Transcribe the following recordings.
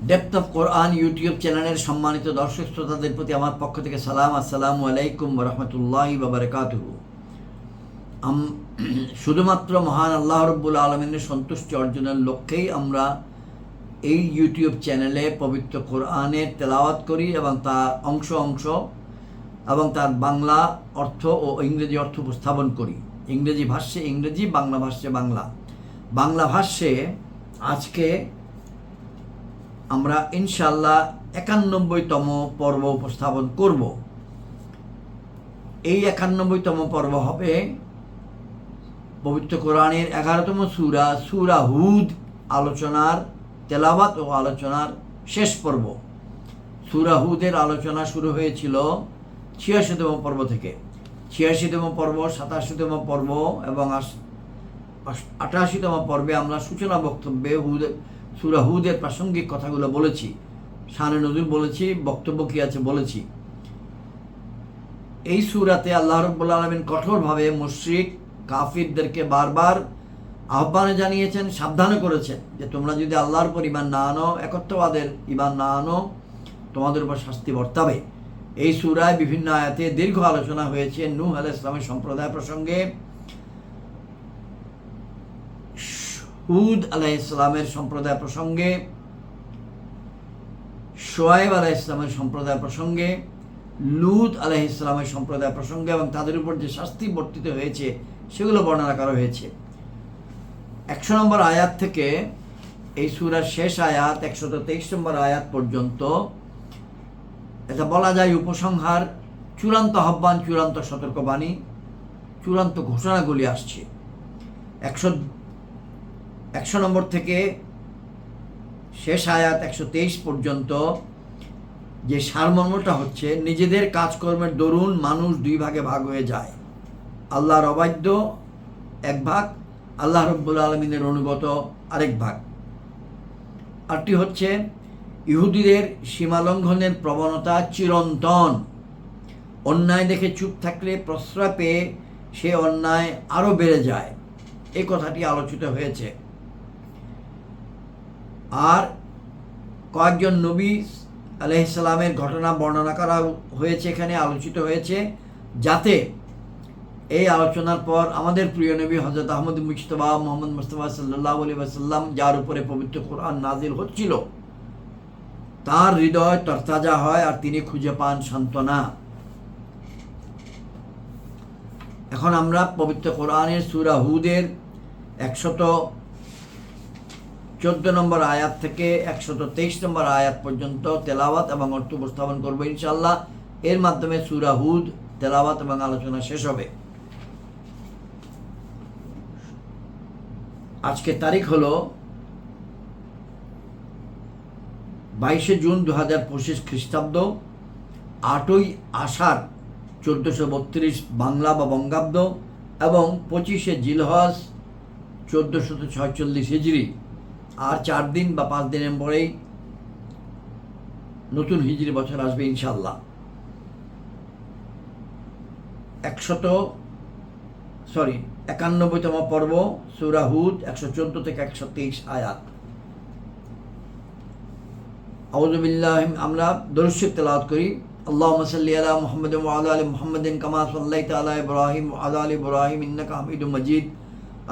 Depth of Quran YouTube চ্যানেলের সম্মানিত দর্শক শ্রোতাদের প্রতি আমার পক্ষ থেকে সালাম, আসসালামু আলাইকুম ওয়া রাহমাতুল্লাহি ওয়া বারাকাতুহু। শুধুমাত্র মহান আল্লাহ রাব্বুল আলামিনের সন্তুষ্টি অর্জনের লক্ষ্যেই আমরা এই ইউটিউব চ্যানেলে পবিত্র কোরআনের তেলাওয়াত করি এবং তার অংশ এবং তার বাংলা অর্থ ও ইংরেজি অর্থ উপস্থাপন করি। ইংরেজি ভাষ্যে ইংরেজি, বাংলা ভাষ্যে বাংলা। বাংলা ভাষ্যে আজকে আমরা ইনশাআল্লাহ 91তম পর্ব উপস্থাপন করব। এই 91তম পর্ব হবে পবিত্র কোরআনের 11তম সূরা হুদ আলোচনার তেলাওয়াত ও আলোচনার শেষ পর্ব। সূরা হুদের আলোচনা শুরু হয়েছিল 86তম পর্ব থেকে। 86তম পর্ব, 87তম পর্ব এবং 88তম পর্বে আমরা সূচনা বক্তব্যে সূরা হুদের প্রাসঙ্গিক কথাগুলো বলেছি, শানে নজুল বলেছি, বক্তব্য কী আছে বলেছি। এই সূরাতে আল্লাহ রাব্বুল আলামিন কঠোরভাবে মুশরিক কাফিরদেরকে বারবার আহ্বানে জানিয়েছেন, সাবধানে করেছেন যে তোমরা যদি আল্লাহর উপর ঈমান না আনো, একত্ববাদের ঈমান না আনো, তোমাদের উপর শাস্তি বর্তাবে। এই সূরায় বিভিন্ন আয়াতে দীর্ঘ আলোচনা হয়েছে নূহ আলাইহিস সালামের সম্প্রদায় প্রসঙ্গে, হুদ আলাইহিস সালামের সম্প্রদায় প্রসঙ্গে, শুআয়ব আলাইহিস সালামের সম্প্রদায় প্রসঙ্গে, লূত আলাইহিস সালামের সম্প্রদায় প্রসঙ্গে এবং তাদের উপর যে শাস্তি বর্তিত হয়েছে সেগুলো বর্ণনা করা হয়েছে। 100 নম্বর আয়াত থেকে এই সূরার শেষ আয়াত 123 নম্বর আয়াত পর্যন্ত এটা বলা যায় উপসংহার, চূড়ান্ত আহ্বান, চূড়ান্ত সতর্কবাণী, চূড়ান্ত ঘোষণাগুলি আসছে। 100 নম্বর থেকে শেষ আয়াত 123 পর্যন্ত যে সারমর্মটা হচ্ছে, নিজেদের কাজকর্মের দরুন মানুষ দুই ভাগে ভাগ হয়ে যায়। আল্লাহর অবাধ্য এক ভাগ, আল্লাহ রাব্বুল আলামিনের অনুগত আরেক ভাগ। আরটি হচ্ছে ইহুদিদের সীমালঙ্ঘনের প্রবণতা চিরন্তন। অন্যায় দেখে চুপ থাকলে প্রশ্রয় পেয়ে সে অন্যায় আরও বেড়ে যায়, এই কথাটি আলোচিত হয়েছে। আর কয়েকজন নবী আলাইহিস সালামের ঘটনা বর্ণনা করা হয়েছে, এখানে আলোচিত হয়েছে, যাতে এই আলোচনার পর আমাদের প্রিয় নবী হযরত আহমদ মুজতবা মুহাম্মদ মুস্তাফা সাল্লাল্লাহু আলাইহি ওয়াসাল্লাম, যার উপরে পবিত্র কোরআন নাজিল হচ্ছিল, তার হৃদয় তরতাজা হয় আর তিনি খুঁজে পান সান্ত্বনা। এখন আমরা পবিত্র কোরআনের সূরা হুদের 114 নম্বর আয়াত থেকে 123 নম্বর আয়াত পর্যন্ত তেলাওয়াত এবং অর্থ উপস্থাপন করবো ইনশাআল্লাহ। এর মাধ্যমে সূরা হুদ তেলাওয়াত এবং আলোচনা শেষ হবে। আজকে তারিখ হলো 22শে জুন 2025 খ্রিস্টাব্দ, 8ই আষাঢ় 1432 বাংলা বা বঙ্গাব্দ এবং 25শে জিলহজ 1446 হিজরি। আর 4 দিন বা 5 দিনের পরেই নতুন হিজরি বছর আসবে ইনশাআল্লাহ। 91তম পর্ব সূরা হুদ, 114 থেকে 123 আয়াত। আউযু বিল্লাহি, আমরা দরুদ শরীফ তেলাওয়াত করি। আল্লাহুম্মা সাল্লি আলা মুহাম্মাদিন ওয়া আলা আলি মুহাম্মাদিন কামা সাল্লাইতা আলা ইব্রাহিম ওয়া আলা আলি ইব্রাহিম ইন্নাকা হামিদুম মাজিদ।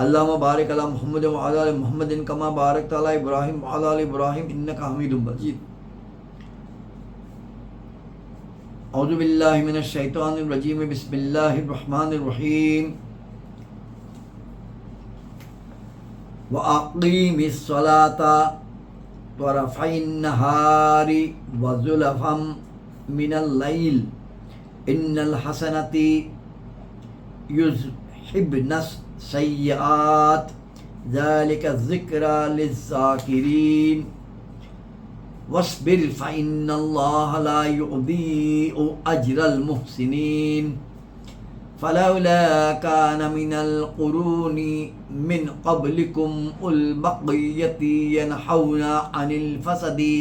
আল্লাহুম্মা বারিক আলা মুহাম্মাদিন ওয়া আলা আলি মুহাম্মাদিন কামা বারাকতা আলা ইব্রাহিম ওয়া আলা আলি ইব্রাহিম ইন্নাকা হামিদুম মাজিদ। আউযু বিল্লাহি মিনাশ শাইতানির রাজীম। বিসমিল্লাহির রহমানির রহিম। ওয়া আকিমিস সালাতা তরাফাইন নাহারি ওয়া যুলাফাম মিনাল লাইল ইন্নাল হাসানাতি ইউযহিবনাস সাইয়্যাত যালিকা যিকরা লিয-যাকিরিন ওয়াসবির ফাইন্নাল্লাহা লা ইউযীউ আজরাল মুহসিনিন ফালাউলা কানা মিনাল কুরুনি মিন ক্বাবলিকুম উল বাকিয়াতি ইয়ানহাউনা আনিল ফাসাদি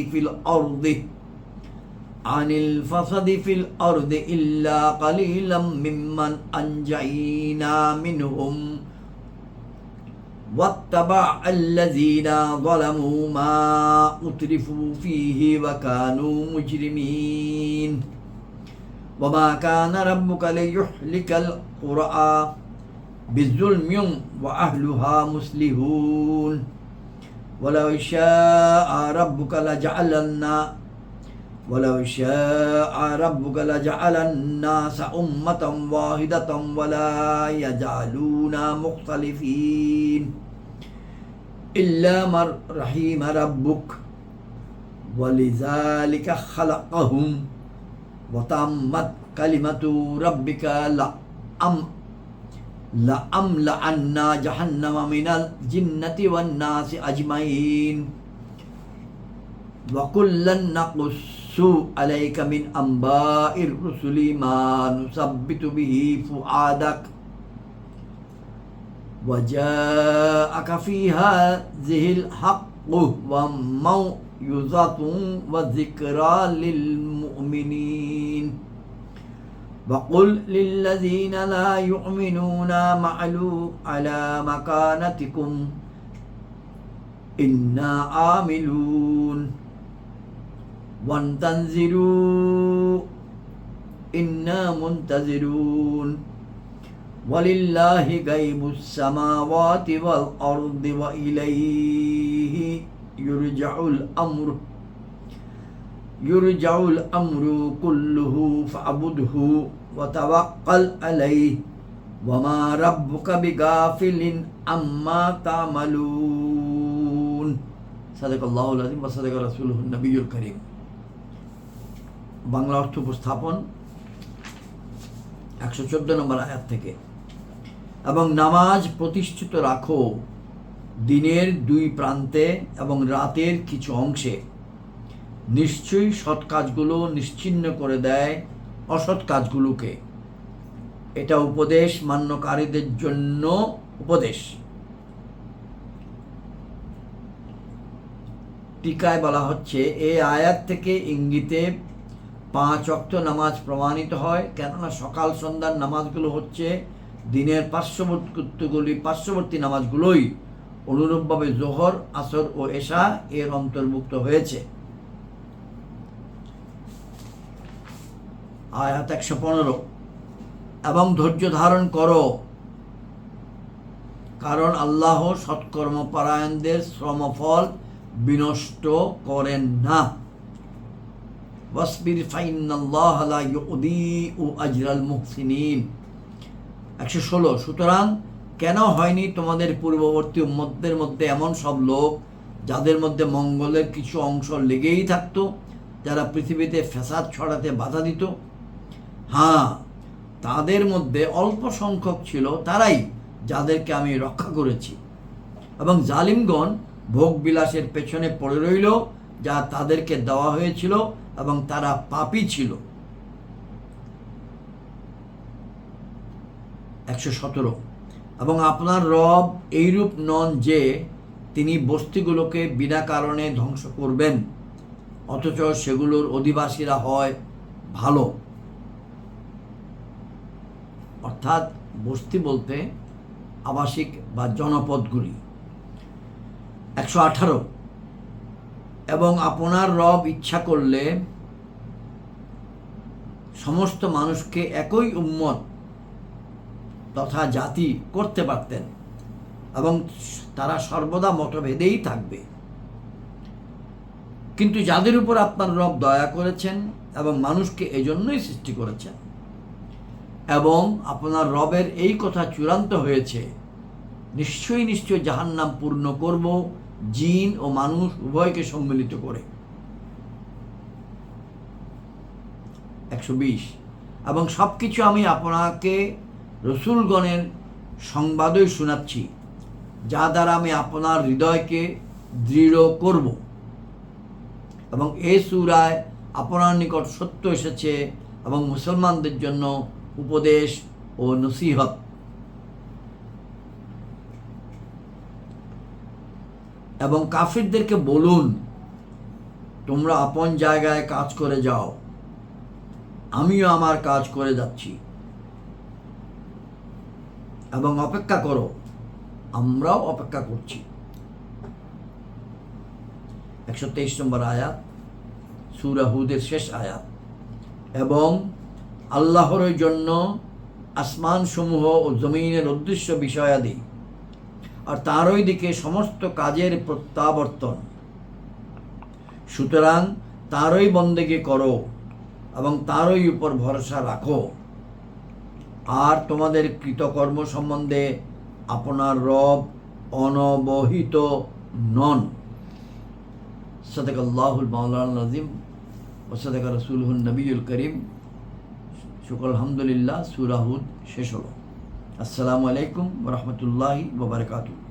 ফিল আরদি ইল্লা কালিলাম মিম্মান আনজাইনা মিনহুম واتبع الذين ظلموا ما أترفوا فيه وكانوا مجرمين وما كان ربك ليهلك القرى بالظلم وأهلها مصلحون ولو شاء ربك لجعل الناس أمة واحدة ولا يجعلون مختلفين إلا من رحم ربك ولذلك خلقهم وتمت كلمة ربك لأملأن جهنم من الجنة والناس أجمعين وكلا نقص عليك من أنباء الرسل ما نثبت به فؤادك وجاءك في هذه الحق وموعظة وذكرى للمؤمنين وقل للذين لا يؤمنون اعملوا على مكانتكم إنا عاملون وانتظروا إنا منتظرون ولله غيب السماوات والأرض وإليه يرجع الأمر كله فاعبده وتوكل عليه وما ربك بغافل عما تعملون صدق الله العظيم وصدق رسوله النبي الكريم বাংলা অর্থ উপস্থাপন 114 নম্বর আয়াত থেকে এবং নামাজ প্রতিষ্ঠিত রাখো দিনের দুই প্রান্তে এবং রাতের কিছু অংশে নিশ্চয়ই সৎ কাজগুলো নিশ্চিহ্ন করে দেয় অসৎ কাজগুলোকে এটা উপদেশ মান্যকারীদের জন্য উপদেশ টিকায় বলা হচ্ছে এই আয়াত থেকে ইঙ্গিতে 5 ওয়াক্ত নামাজ প্রমাণিত হয় কেননা সকাল সন্ধ্যার নামাজগুলো হচ্ছে দিনের পার্শ্ববর্তী নামাজগুলোই অনুরূপভাবে জোহর আসর ও এশা এর অন্তর্ভুক্ত হয়েছে আয়াত 115 এবং ধৈর্য ধারণ করো কারণ আল্লাহ সৎকর্মপরায়ণদের শ্রমফল বিনষ্ট করেন না ওয়াসবির ফাইন্নাল্লাহা লা ইউযীউ আজরাল মুহসিনিন 116 সুতরাং কেন হয়নি তোমাদের পূর্ববর্তী উম্মতদের মধ্যে এমন সব লোক যাদের মধ্যে মঙ্গলের কিছু অংশ লেগেই থাকতো যারা পৃথিবীতে ফ্যাসাদ ছড়াতে বাধা দিত হ্যাঁ তাদের মধ্যে অল্প সংখ্যক ছিল তারাই যাদেরকে আমি রক্ষা করেছি এবং জালিমগণ ভোগ বিলাসের পেছনে পড়ে রইল যা তাদেরকে দেওয়া হয়েছিল এবং তারা পাপী ছিল 117 এবং আপনার রব এইরূপ নন যে তিনি বস্তিগুলোকে বিনা কারণে ধ্বংস করবেন অথচ সেগুলোর অধিবাসীরা হয় ভালো অর্থাৎ বস্তি বলতে আবাসিক বা জনপদগুলি 118 এবং আপনার রব ইচ্ছা করলে সমস্ত মানুষকে একই উম্মত তথা জাতি করতে পারতেন এবং তারা সর্বদা মতভেদেই থাকবে কিন্তু যাদের উপর আপনার রব দয়া করেছেন এবং মানুষকে এজন্যই সৃষ্টি করেছেন এবং আপনার রবের এই কথা চূড়ান্ত হয়েছে নিশ্চয়ই জাহান্নাম পূর্ণ করব জিন ও মানুষ উভয়কে সম্মিলিত করে 120 এবং সবকিছু আমি আপনাকে রসুলগণের সংবাদই শোনাচ্ছি যা দ্বারা আমি আপনার হৃদয়কে দৃঢ় করব এবং এই সূরায় আপনার নিকট সত্য এসেছে এবং মুসলমানদের জন্য উপদেশ ও নসিহত এবং কাফিরদেরকে বলুন তোমরা আপন জায়গায় কাজ করে যাও আমিও আমার কাজ করে যাচ্ছি এবং অপেক্ষা করো আমরাও অপেক্ষা করছি। 123 নম্বর আয়াত, সূরা হুদের শেষ আয়াত। এবং আল্লাহর জন্য আসমান সমূহ ও জমিনের উদ্দেশ্য বিষয়াদি, আর তারই দিকে সমস্ত কাজের প্রত্যাবর্তন। সুতরাং তারই বন্দেগী করো এবং তারই উপর ভরসা রাখো, আর তোমাদের কৃতকর্ম সম্বন্ধে আপনার রব অনবহিত নন। সাদাকাল্লাহুল মাওলানা নাযিম ওয়া সাদাকা রাসূলুহুন নবিয়ুল করিম। শুকর আলহামদুলিল্লাহ, সূরা হুদ শেষ হলো। আসসালামু আলাইকুম ওয়া রাহমাতুল্লাহি ওয়া বারাকাতুহু।